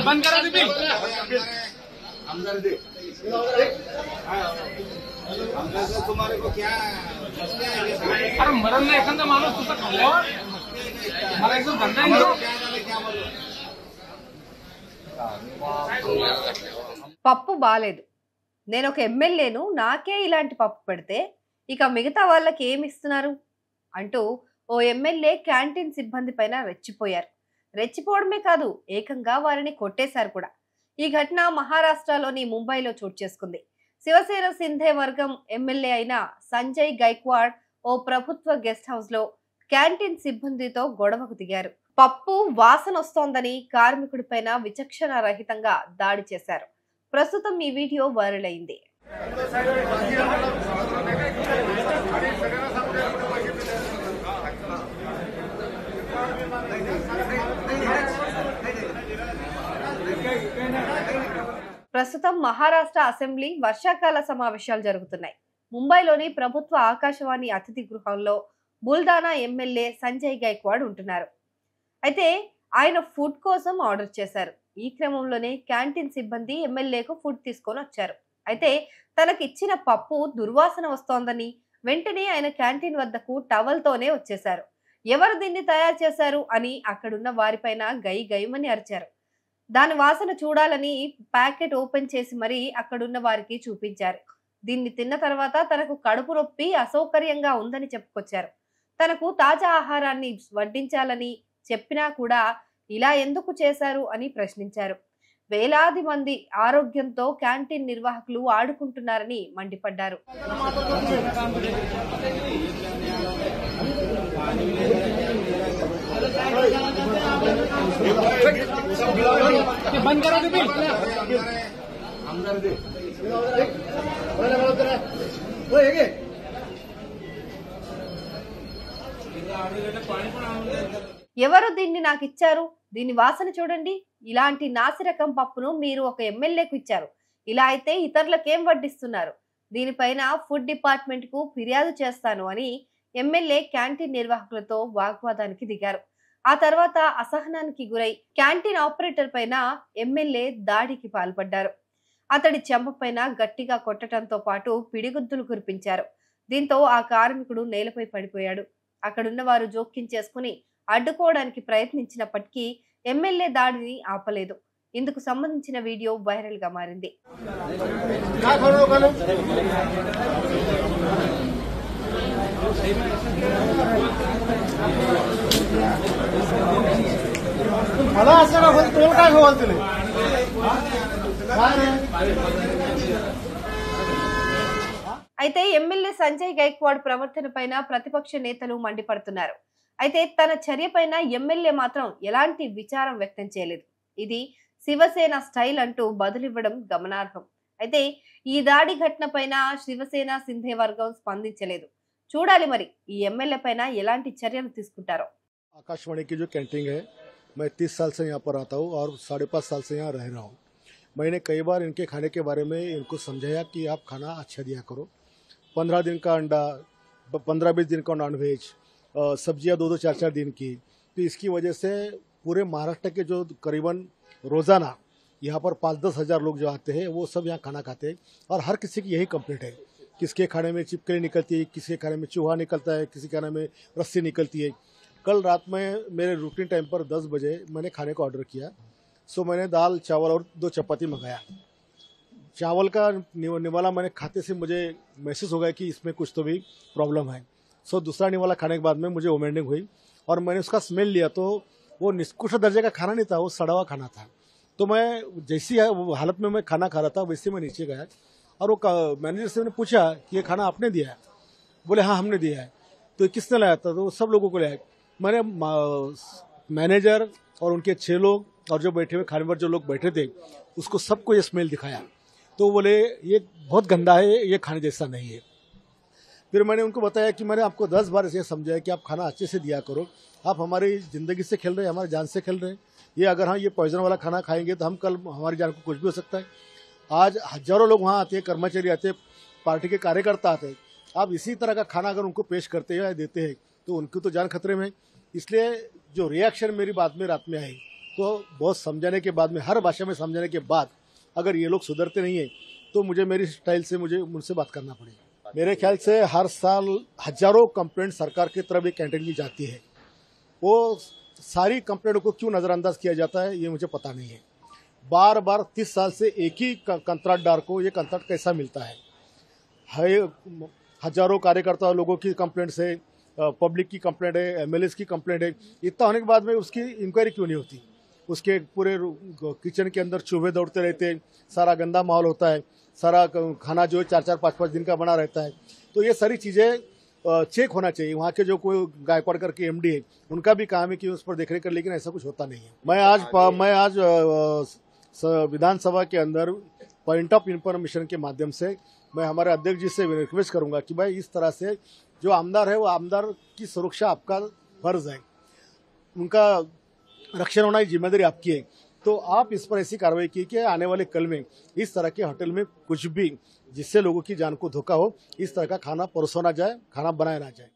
बंद करा दे तुम्हारे को क्या अरे मरण में एखादा माणूस तुझा खाल्ल्यावर मला एकदम गंदा పప్పు బాలేదు, నేను ఒక ఎమ్మెల్యేను, నాకే ఇలాంటి పప్పు పెడితే ఇక మిగతా వాళ్ళకి ఏమి ఇస్తున్నారు అంటూ ఓ ఎమ్మెల్యే క్యాంటీన్ సిబ్బంది పైన రెచ్చిపోయారు. రెచ్చిపోవడమే కాదు, ఏకంగా వారిని కొట్టేశారు కూడా. ఈ ఘటన మహారాష్ట్రలోని ముంబైలో చోటు చేసుకుంది. శివసేన సింధే వర్గం ఎమ్మెల్యే అయిన సంజయ్ గైక్వాడ్ ఓ ప్రభుత్వ గెస్ట్ హౌస్ లో క్యాంటీన్ సిబ్బందితో గొడవకు దిగారు. పప్పు వాసన వస్తోందని కార్మికుడిపైన విచక్షణ రహితంగా దాడి చేశారు. ప్రస్తుతం ఈ వీడియో వైరల్ అయింది. ప్రస్తుతం మహారాష్ట్ర అసెంబ్లీ వర్షాకాల సమావేశాలు జరుగుతున్నాయి. ముంబైలోని ప్రభుత్వ ఆకాశవాణి అతిథి గృహంలో బుల్దానా ఎమ్మెల్యే సంజయ్ గైక్వాడ్ ఉంటున్నారు. అయితే ఆయన ఫుడ్ కోసం ఆర్డర్ చేశారు. ఈ క్రమంలోనే క్యాంటీన్ సిబ్బంది ఎమ్మెల్యేకు ఫుడ్ తీసుకొని వచ్చారు. అయితే తనకి ఇచ్చిన పప్పు దుర్వాసన వస్తోందని వెంటనే ఆయన క్యాంటీన్ వద్దకు టవల్తోనే వచ్చేశారు. ఎవరు దీన్ని తయారు చేశారు అని అక్కడున్న వారిపైన గైమని అరిచారు. దాని వాసన చూడాలని ప్యాకెట్ ఓపెన్ చేసి మరీ అక్కడున్న వారికి చూపించారు. దీన్ని తిన్న తర్వాత తనకు కడుపు నొప్పి అసౌకర్యంగా ఉందని చెప్పుకొచ్చారు. తనకు తాజా ఆహారాన్ని వడ్డించాలని చెప్పినా కూడా ఇలా ఎందుకు చేశారు అని ప్రశ్నించారు. వేలాది మంది ఆరోగ్యంతో క్యాంటీన్ నిర్వాహకులు ఆడుకుంటున్నారని మండిపడ్డారు. ఎవరు దీన్ని నాకు ఇచ్చారు, దీని వాసన చూడండి, ఇలాంటి నాసిరకం పప్పును మీరు ఒక ఎమ్మెల్యేకు ఇచ్చారు, ఇలా అయితే ఇతరులకేం వడ్డిస్తున్నారు, దీనిపైన ఫుడ్ డిపార్ట్మెంట్ కు ఫిర్యాదు చేస్తాను అని ఎమ్మెల్యే క్యాంటీన్ నిర్వాహకులతో వాగ్వాదానికి దిగారు. ఆ తర్వాత అసహనానికి గురై క్యాంటీన్ ఆపరేటర్ పైన ఎమ్మెల్యే దాడికి పాల్పడ్డారు. అతడి చెంపపైన గట్టిగా కొట్టడంతో పాటు పిడిగుద్దులు కురిపించారు. దీంతో ఆ కార్మికుడు నేలపై పడిపోయాడు. అక్కడున్న వారు జోక్యం చేసుకుని అడ్డుకోవడానికి ప్రయత్నించినప్పటికీ ఎమ్మెల్యే దాడిని ఆపలేదు. ఇందుకు సంబంధించిన వీడియో వైరల్ గా మారింది. అయితే ఎమ్మెల్యే సంజయ్ గైక్వాడ్ ప్రవర్తన పైన ప్రతిపక్ష నేతలు మండిపడుతున్నారు. అయితే తన చర్యపైన ఎమ్మెల్యే మాత్రం ఎలాంటి విచారం వ్యక్తం చేయలేదు. ఇది శివసేన స్టైల్ అంటూ బదులివ్వడం గమనార్హం. అయితే ఈ దాడి ఘటన పైన శివసేన సింధే వర్గం స్పందించలేదు. చూడాలి మరి ఈ ఎమ్మెల్యే పైన ఎలాంటి చర్యలు తీసుకుంటారో. आकाशवाणी की जो कैंटीन है, मैं 30 साल से यहाँ पर आता हूँ और 5.5 साल से यहाँ रह रहा हूँ। मैंने कई बार इनके खाने के बारे में इनको समझाया कि आप खाना अच्छा दिया करो। 15 दिन का अंडा, 15-20 दिन का नॉनवेज, सब्जियाँ 2-2, 4-4 दिन की। तो इसकी वजह से पूरे महाराष्ट्र के जो करीबन रोज़ाना यहाँ पर 5-10 हज़ार लोग जो आते हैं वो सब यहाँ खाना खाते हैं और हर किसी की यही कंप्लेंट है। किसके खाने में छिपकली निकलती है, किसी के खाने में चूहा निकलता है, किसी के खाने में रस्सी निकलती है। कल रात में मेरे रूटीन टाइम पर 10 बजे मैंने खाने का ऑर्डर किया। सो मैंने दाल, चावल और 2 चपाती मंगाया। चावल का निवाला मैंने खाते से मुझे महसूस हो गया कि इसमें कुछ तो भी प्रॉब्लम है। सो दूसरा निवाला खाने के बाद में मुझे वोमिटिंग हुई और मैंने उसका स्मेल लिया तो वो निष्कृष्ट दर्जे का खाना नहीं था, वो सड़ा हुआ खाना था। तो मैं जैसी हालत में मैं खाना खा रहा था वैसे मैं नीचे गया और वो मैनेजर से मैंने पूछा कि ये खाना आपने दिया है? बोले हाँ हमने दिया है। तो किसने लाया था? तो सब लोगों को लाया। मैंने मैनेजर और उनके 6 लोग और जो बैठे हुए खाने पर जो लोग बैठे थे उसको सबको ये स्मेल दिखाया। तो बोले ये बहुत गंदा है, ये खाने जैसा नहीं है। फिर मैंने उनको बताया कि मैंने आपको 10 बार ऐसे समझाया कि आप खाना अच्छे से दिया करो, आप हमारी ज़िंदगी से खेल रहे हैं, हमारी जान से खेल रहे हैं। ये अगर हम ये पॉइजन वाला खाना खाएंगे तो हम कल हमारी जान को कुछ भी हो सकता है। आज हजारों लोग वहाँ आते हैं, कर्मचारी आते हैं, पार्टी के कार्यकर्ता आते हैं। आप इसी तरह का खाना अगर उनको पेश करते हैं या देते हैं तो उनकी तो जान खतरे में है। इसलिए जो रिएक्शन मेरी बात में रात में आई, तो बहुत समझाने के बाद में, हर भाषा में समझाने के बाद, अगर ये लोग सुधरते नहीं है तो मुझे मेरी स्टाइल से मुझे उनसे बात करना पड़ेगा। मेरे ख्याल से हर साल हजारों कंप्लेंट सरकार की तरफ एक कैंटीन की जाती है। वो सारी कंप्लेंटों को क्यों नज़रअंदाज किया जाता है ये मुझे पता नहीं है। बार बार 30 साल से एक ही कंत्राटदार को ये कंत्राट कैसा मिलता है? हजारों कार्यकर्ता लोगों की कंप्लेंट्स है, पब्लिक की कंप्लेंट है, एमएलएस की कंप्लेंट है। इतना होने के बाद में उसकी इंक्वायरी क्यों नहीं होती? उसके पूरे किचन के अंदर चूहे दौड़ते रहते हैं, सारा गंदा माहौल होता है, सारा खाना जो है 4-4, 5-5 दिन का बना रहता है। तो ये सारी चीज़ें चेक होना चाहिए। वहाँ के जो कोई गायकवाड़ करके एमडी है, उनका भी काम है कि उस पर देखरेख कर, लेकिन ऐसा कुछ होता नहीं है। मैं आज विधानसभा के अंदर पॉइंट ऑफ इंफॉर्मेशन के माध्यम से मैं हमारे अध्यक्ष जी से रिक्वेस्ट करूंगा कि भाई इस तरह से जो आमदार है वो आमदार की सुरक्षा आपका फर्ज है, उनका रक्षण होना जिम्मेदारी आपकी है। तो आप इस पर ऐसी कार्रवाई की कि आने वाले कल में इस तरह के होटल में कुछ भी जिससे लोगों की जान को धोखा हो, इस तरह का खाना परोसा ना जाए, खाना बनाया ना जाए।